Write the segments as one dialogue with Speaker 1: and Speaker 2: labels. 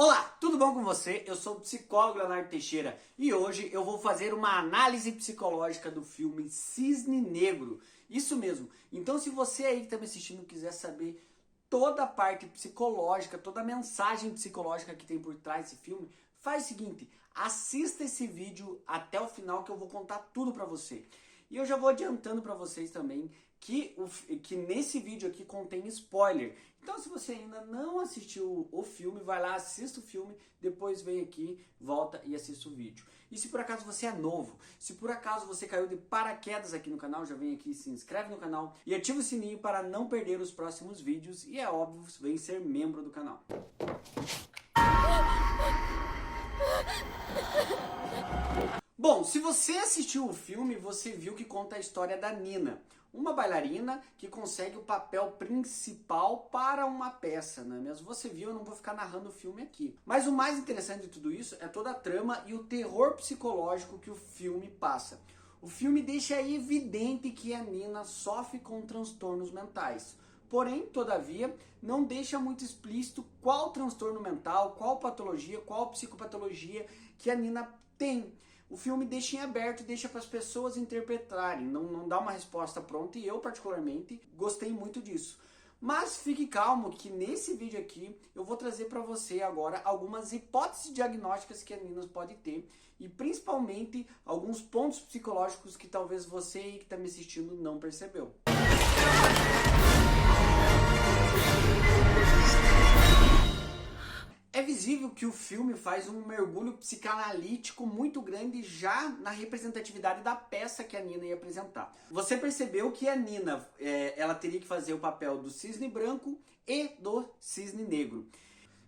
Speaker 1: Olá, tudo bom com você? Eu sou o psicólogo Leonardo Teixeira e hoje eu vou fazer uma análise psicológica do filme Cisne Negro. Isso mesmo. Então, se você aí que está me assistindo quiser saber toda a parte psicológica, toda a mensagem psicológica que tem por trás desse filme, faz o seguinte, assista esse vídeo até o final que eu vou contar tudo para você. E eu já vou adiantando para vocês também que nesse vídeo aqui contém spoiler. Então, se você ainda não assistiu o filme, vai lá, assista o filme, depois vem aqui, volta e assista o vídeo. E se por acaso você é novo, se por acaso você caiu de paraquedas aqui no canal, já vem aqui, se inscreve no canal e ativa o sininho para não perder os próximos vídeos e é óbvio, vem ser membro do canal. Bom, se você assistiu o filme, você viu que conta a história da Nina, uma bailarina que consegue o papel principal para uma peça, não é mesmo? Você viu, eu não vou ficar narrando o filme aqui. Mas o mais interessante de tudo isso é toda a trama e o terror psicológico que o filme passa. O filme deixa evidente que a Nina sofre com transtornos mentais. Porém, todavia, não deixa muito explícito qual transtorno mental, qual patologia, qual psicopatologia que a Nina tem. O filme deixa em aberto, deixa para as pessoas interpretarem, não dá uma resposta pronta e eu particularmente gostei muito disso. Mas fique calmo que nesse vídeo aqui eu vou trazer para você agora algumas hipóteses diagnósticas que a Nina pode ter e principalmente alguns pontos psicológicos que talvez você aí que está me assistindo não percebeu. É visível que o filme faz um mergulho psicanalítico muito grande já na representatividade da peça que a Nina ia apresentar. Você percebeu que a Nina ela teria que fazer o papel do cisne branco e do cisne negro.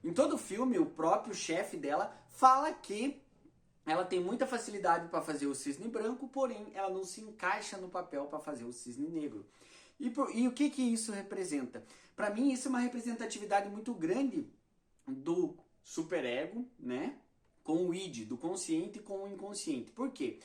Speaker 1: Em todo o filme, o próprio chefe dela fala que ela tem muita facilidade para fazer o cisne branco, porém ela não se encaixa no papel para fazer o cisne negro. E o que isso representa? Para mim, isso é uma representatividade muito grande do superego, né, com o id, do consciente com o inconsciente. Por quê?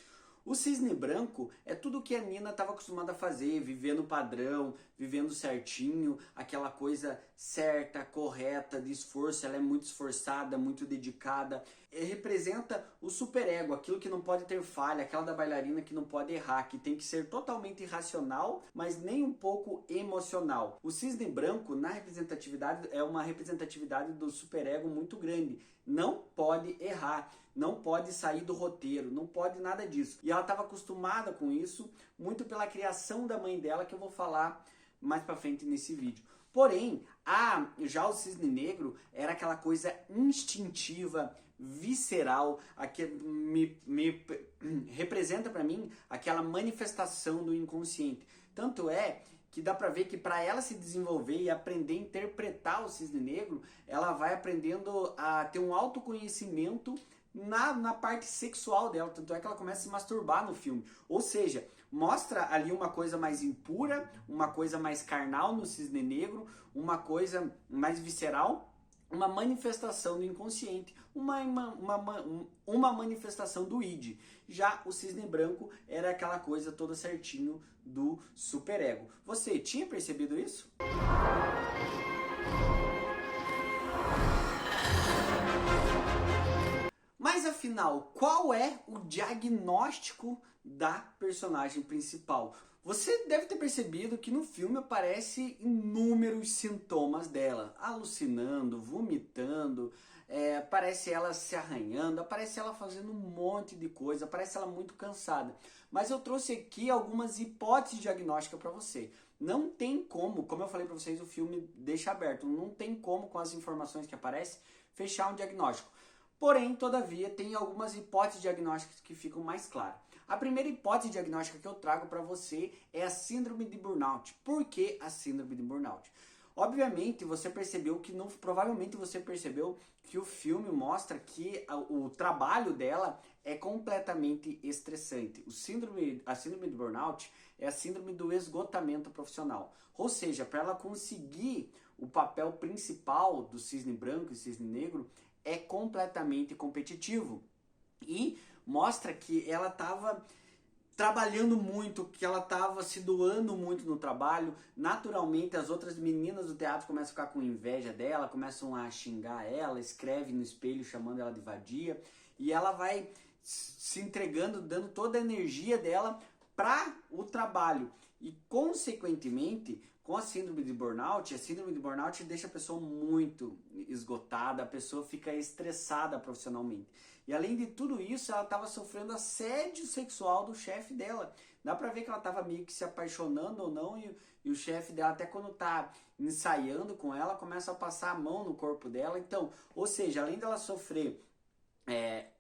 Speaker 1: O cisne branco é tudo que a Nina estava acostumada a fazer, vivendo padrão, vivendo certinho, aquela coisa certa, correta, de esforço, ela é muito esforçada, muito dedicada. Representa o superego, aquilo que não pode ter falha, aquela da bailarina que não pode errar, que tem que ser totalmente racional, mas nem um pouco emocional. O cisne branco, na representatividade, é uma representatividade do superego muito grande. Não pode errar, não pode sair do roteiro, não pode nada disso. E ela estava acostumada com isso, muito pela criação da mãe dela, que eu vou falar mais pra frente nesse vídeo. Porém, já o cisne negro era aquela coisa instintiva, visceral, me representa para mim aquela manifestação do inconsciente. Tanto é que dá para ver que para ela se desenvolver e aprender a interpretar o cisne negro, ela vai aprendendo a ter um autoconhecimento na parte sexual dela, tanto é que ela começa a se masturbar no filme. Ou seja, mostra ali uma coisa mais impura, uma coisa mais carnal no cisne negro, uma coisa mais visceral, uma manifestação do inconsciente, uma manifestação do id. Já o cisne branco era aquela coisa toda certinho do superego. Você tinha percebido isso? Mas afinal, qual é o diagnóstico da personagem principal? Você deve ter percebido que no filme aparece inúmeros sintomas dela, alucinando, vomitando, aparece ela se arranhando, aparece ela fazendo um monte de coisa, aparece ela muito cansada. Mas eu trouxe aqui algumas hipóteses diagnósticas para você. Não tem como eu falei para vocês, o filme deixa aberto, não tem como com as informações que aparecem fechar um diagnóstico. Porém, todavia, tem algumas hipóteses diagnósticas que ficam mais claras. A primeira hipótese diagnóstica que eu trago para você é a síndrome de burnout. Por que a síndrome de burnout? Obviamente, você percebeu que provavelmente você percebeu que o filme mostra que o trabalho dela é completamente estressante. A síndrome de burnout é a síndrome do esgotamento profissional. Ou seja, para ela conseguir o papel principal do cisne branco e cisne negro, é completamente competitivo e mostra que ela estava trabalhando muito, que ela estava se doando muito no trabalho. Naturalmente as outras meninas do teatro começam a ficar com inveja dela, começam a xingar ela, escreve no espelho chamando ela de vadia, e ela vai se entregando, dando toda a energia dela para o trabalho. E consequentemente, com a síndrome de burnout, a síndrome de burnout deixa a pessoa muito esgotada, a pessoa fica estressada profissionalmente. E além de tudo isso, ela estava sofrendo assédio sexual do chefe dela. Dá pra ver que ela estava meio que se apaixonando ou não, e o chefe dela, até quando tá ensaiando com ela, começa a passar a mão no corpo dela. Então, ou seja, além dela sofrer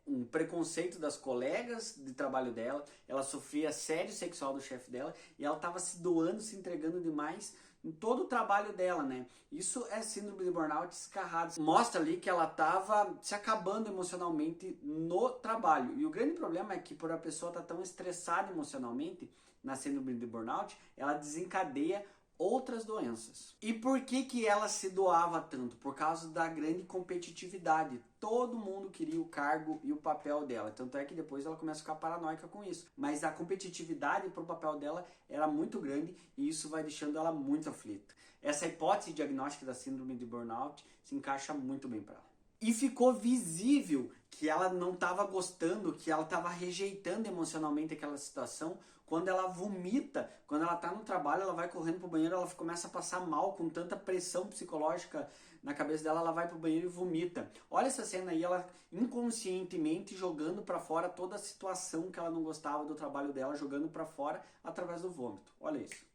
Speaker 1: um preconceito das colegas de trabalho dela, ela sofria assédio sexual do chefe dela, e ela estava se doando, se entregando demais em todo o trabalho dela, né? Isso é síndrome de burnout escarrado. Mostra ali que ela estava se acabando emocionalmente no trabalho. E o grande problema é que por a pessoa estar tão estressada emocionalmente na síndrome de burnout, ela desencadeia outras doenças. E por que ela se doava tanto? Por causa da grande competitividade. Todo mundo queria o cargo e o papel dela. Tanto é que depois ela começa a ficar paranoica com isso. Mas a competitividade pro papel dela era muito grande, e isso vai deixando ela muito aflita. Essa hipótese diagnóstica da síndrome de burnout se encaixa muito bem para ela. E ficou visível que ela não estava gostando, que ela estava rejeitando emocionalmente aquela situação, quando ela vomita. Quando ela está no trabalho, ela vai correndo pro banheiro, ela começa a passar mal com tanta pressão psicológica na cabeça dela, ela vai pro banheiro e vomita. Olha essa cena aí, ela inconscientemente jogando para fora toda a situação que ela não gostava do trabalho dela, jogando para fora através do vômito. Olha isso.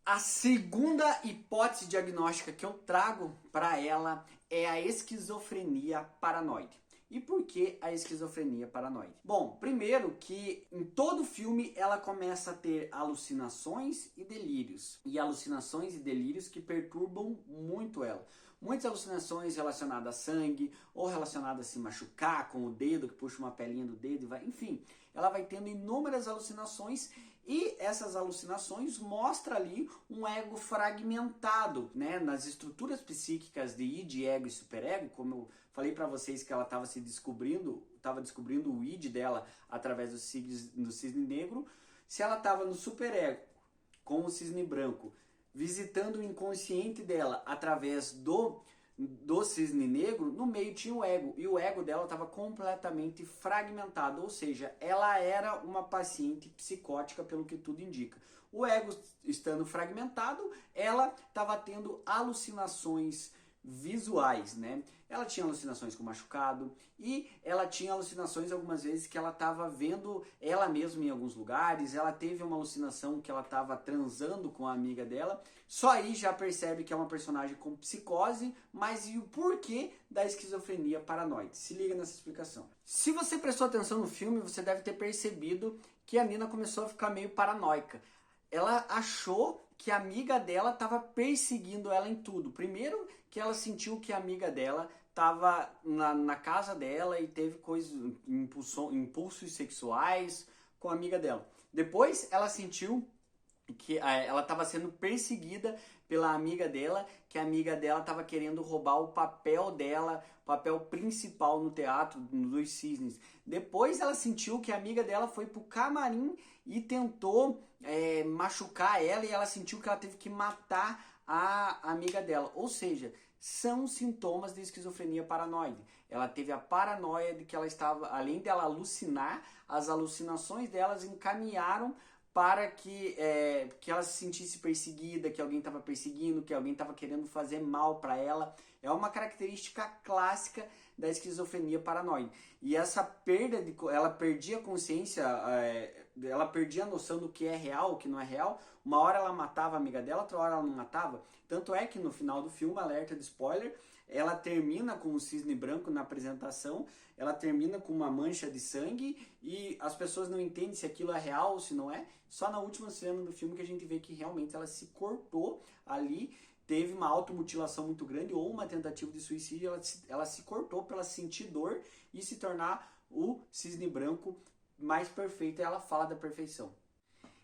Speaker 1: A segunda hipótese diagnóstica que eu trago para ela é a esquizofrenia paranoide. E por que a esquizofrenia paranoide? Bom, primeiro que em todo filme ela começa a ter alucinações e delírios. E alucinações e delírios que perturbam muito ela. Muitas alucinações relacionadas a sangue, ou relacionadas a se machucar com o dedo, que puxa uma pelinha do dedo e vai... Enfim, ela vai tendo inúmeras alucinações, e essas alucinações mostram ali um ego fragmentado, né? Nas estruturas psíquicas de id, ego e superego, como eu falei para vocês que ela estava descobrindo o id dela através do cisne negro. Se ela estava no superego, com o cisne branco, visitando o inconsciente dela através do cisne negro, no meio tinha o ego, e o ego dela estava completamente fragmentado, ou seja, ela era uma paciente psicótica, pelo que tudo indica. O ego estando fragmentado, ela estava tendo alucinações visuais, né? Ela tinha alucinações com machucado, e ela tinha alucinações algumas vezes que ela estava vendo ela mesma em alguns lugares. Ela teve uma alucinação que ela estava transando com a amiga dela. Só aí já percebe que é uma personagem com psicose, mas e o porquê da esquizofrenia paranoide? Se liga nessa explicação. Se você prestou atenção no filme, você deve ter percebido que a Nina começou a ficar meio paranoica. Ela achou que a amiga dela estava perseguindo ela em tudo. Primeiro que ela sentiu que a amiga dela estava na casa dela e teve impulsos sexuais com a amiga dela. Depois ela sentiu que ela estava sendo perseguida pela amiga dela, que a amiga dela estava querendo roubar o papel dela, o papel principal no teatro dos cisnes. Depois ela sentiu que a amiga dela foi pro camarim e tentou machucar ela, e ela sentiu que ela teve que matar a amiga dela. Ou seja, são sintomas de esquizofrenia paranoide. Ela teve a paranoia de que ela estava, além dela alucinar, as alucinações delas encaminharam para que ela se sentisse perseguida, que alguém estava perseguindo, que alguém estava querendo fazer mal para ela. É uma característica clássica da esquizofrenia paranoide. E essa perda, ela perdia a consciência, ela perdia a noção do que é real, o que não é real. Uma hora ela matava a amiga dela, outra hora ela não matava. Tanto é que no final do filme, alerta de spoiler, ela termina com o cisne branco na apresentação, ela termina com uma mancha de sangue, e as pessoas não entendem se aquilo é real ou se não é. Só na última cena do filme que a gente vê que realmente ela se cortou ali, teve uma automutilação muito grande, ou uma tentativa de suicídio. Ela se cortou para ela sentir dor e se tornar o cisne branco mais perfeito. E ela fala da perfeição.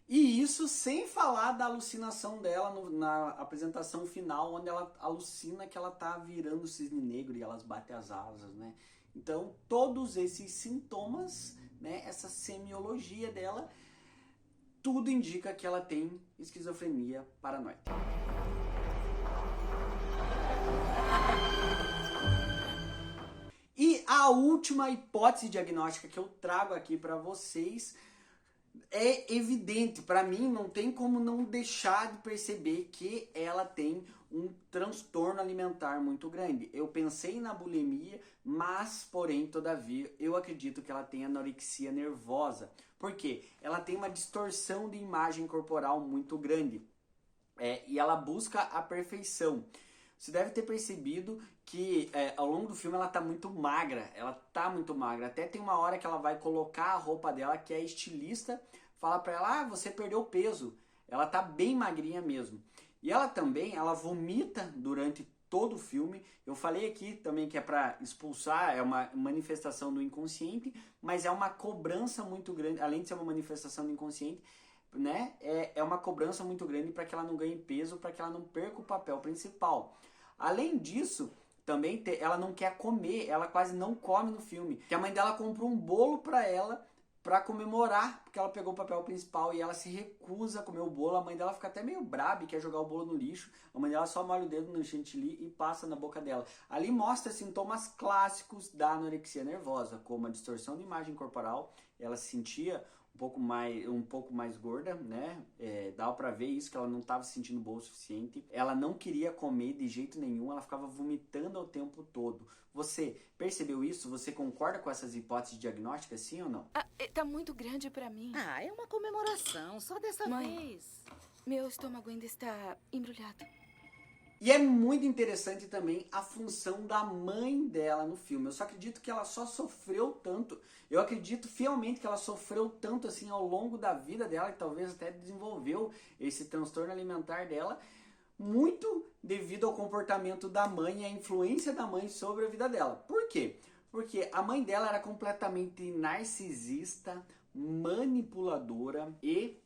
Speaker 1: E isso sem falar da alucinação dela na apresentação final, onde ela alucina que ela tá virando o cisne negro e elas batem as asas, né? Então, todos esses sintomas, né, essa semiologia dela, tudo indica que ela tem esquizofrenia paranoide. E a última hipótese diagnóstica que eu trago aqui para vocês é evidente, para mim não tem como não deixar de perceber que ela tem um transtorno alimentar muito grande. Eu pensei na bulimia, mas, porém, todavia, eu acredito que ela tem anorexia nervosa. Por quê? Ela tem uma distorção de imagem corporal muito grande. E ela busca a perfeição. Você deve ter percebido que ao longo do filme ela tá muito magra. Ela tá muito magra. Até tem uma hora que ela vai colocar a roupa dela, que é estilista, fala pra ela, você perdeu peso. Ela tá bem magrinha mesmo. E ela também, ela vomita durante todo o filme. Eu falei aqui também que é para expulsar, é uma manifestação do inconsciente, mas é uma cobrança muito grande, além de ser uma manifestação do inconsciente, né? É uma cobrança muito grande para que ela não ganhe peso, para que ela não perca o papel principal. Além disso, também ela não quer comer, ela quase não come no filme. Que a mãe dela comprou um bolo para ela para comemorar, porque ela pegou o papel principal e ela se recusa a comer o bolo. A mãe dela fica até meio braba e quer jogar o bolo no lixo. A mãe dela só molha o dedo no chantilly e passa na boca dela. Ali mostra sintomas clássicos da anorexia nervosa, como a distorção de imagem corporal. Ela se sentia um pouco mais gorda, né? Dava pra ver isso, que ela não estava se sentindo boa o suficiente. Ela não queria comer de jeito nenhum, ela ficava vomitando o tempo todo. Você percebeu isso? Você concorda com essas hipóteses diagnósticas, sim ou não?
Speaker 2: Tá muito grande pra mim.
Speaker 3: É uma comemoração, só dessa vez.
Speaker 2: Meu estômago ainda está embrulhado.
Speaker 1: E é muito interessante também a função da mãe dela no filme. Eu só acredito que ela só sofreu tanto. Eu acredito fielmente que ela sofreu tanto assim ao longo da vida dela, que talvez até desenvolveu esse transtorno alimentar dela, muito devido ao comportamento da mãe e a influência da mãe sobre a vida dela. Por quê? Porque a mãe dela era completamente narcisista, manipuladora e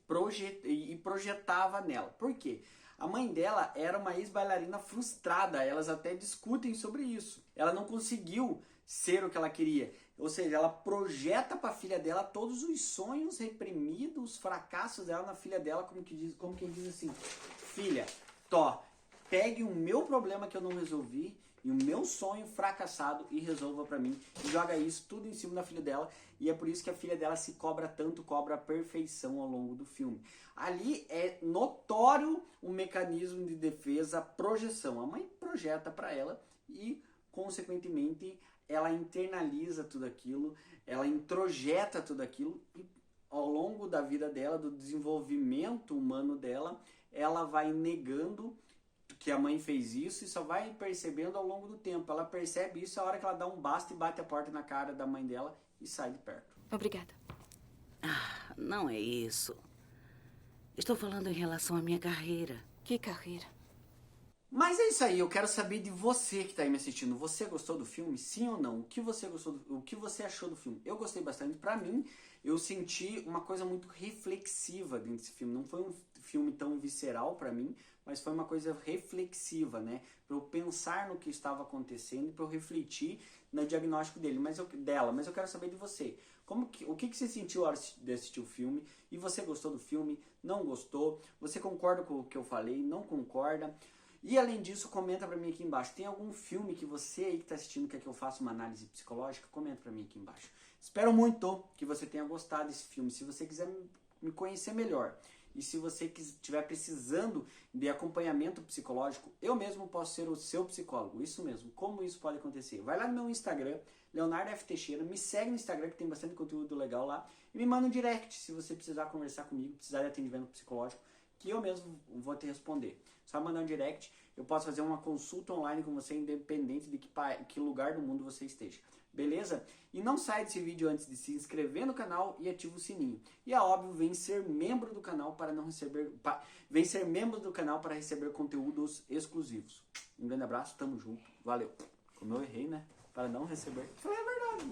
Speaker 1: projetava nela. Por quê? A mãe dela era uma ex-bailarina frustrada, elas até discutem sobre isso. Ela não conseguiu ser o que ela queria. Ou seja, ela projeta para a filha dela todos os sonhos reprimidos, os fracassos dela na filha dela, como quem diz assim, filha, pegue o meu problema que eu não resolvi e o meu sonho fracassado e resolva pra mim. E joga isso tudo em cima da filha dela. E é por isso que a filha dela se cobra tanto, cobra a perfeição ao longo do filme. Ali é notório o mecanismo de defesa, projeção. A mãe projeta pra ela e, consequentemente, ela internaliza tudo aquilo, ela introjeta tudo aquilo e ao longo da vida dela, do desenvolvimento humano dela, ela vai negando que a mãe fez isso e só vai percebendo ao longo do tempo. Ela percebe isso a hora que ela dá um basta e bate a porta na cara da mãe dela e sai de perto.
Speaker 2: Obrigada.
Speaker 3: Não é isso. Estou falando em relação à minha carreira.
Speaker 2: Que carreira?
Speaker 1: Mas é isso aí, eu quero saber de você que está aí me assistindo. Você gostou do filme? Sim ou não? O que você gostou o que você achou do filme? Eu gostei bastante. Pra mim, eu senti uma coisa muito reflexiva dentro desse filme. Não foi um filme tão visceral pra mim, mas foi uma coisa reflexiva, né? Pra eu pensar no que estava acontecendo e pra eu refletir no diagnóstico dela. Mas eu quero saber de você. O que você sentiu ao assistir o filme? E você gostou do filme? Não gostou? Você concorda com o que eu falei? Não concorda? E além disso, comenta pra mim aqui embaixo. Tem algum filme que você aí que tá assistindo quer que eu faça uma análise psicológica? Comenta pra mim aqui embaixo. Espero muito que você tenha gostado desse filme. Se você quiser me conhecer melhor e se você estiver precisando de acompanhamento psicológico, eu mesmo posso ser o seu psicólogo. Isso mesmo. Como isso pode acontecer? Vai lá no meu Instagram, Leonardo F. Teixeira. Me segue no Instagram que tem bastante conteúdo legal lá. E me manda um direct se você precisar conversar comigo, precisar de atendimento psicológico, que eu mesmo vou te responder. Só mandar um direct, eu posso fazer uma consulta online com você, independente de que lugar do mundo você esteja. Beleza? E não sai desse vídeo antes de se inscrever no canal e ativa o sininho. E é óbvio, vem ser membro do canal para receber conteúdos exclusivos. Um grande abraço, tamo junto, valeu. Como eu errei, né? Para não receber. Falei a verdade.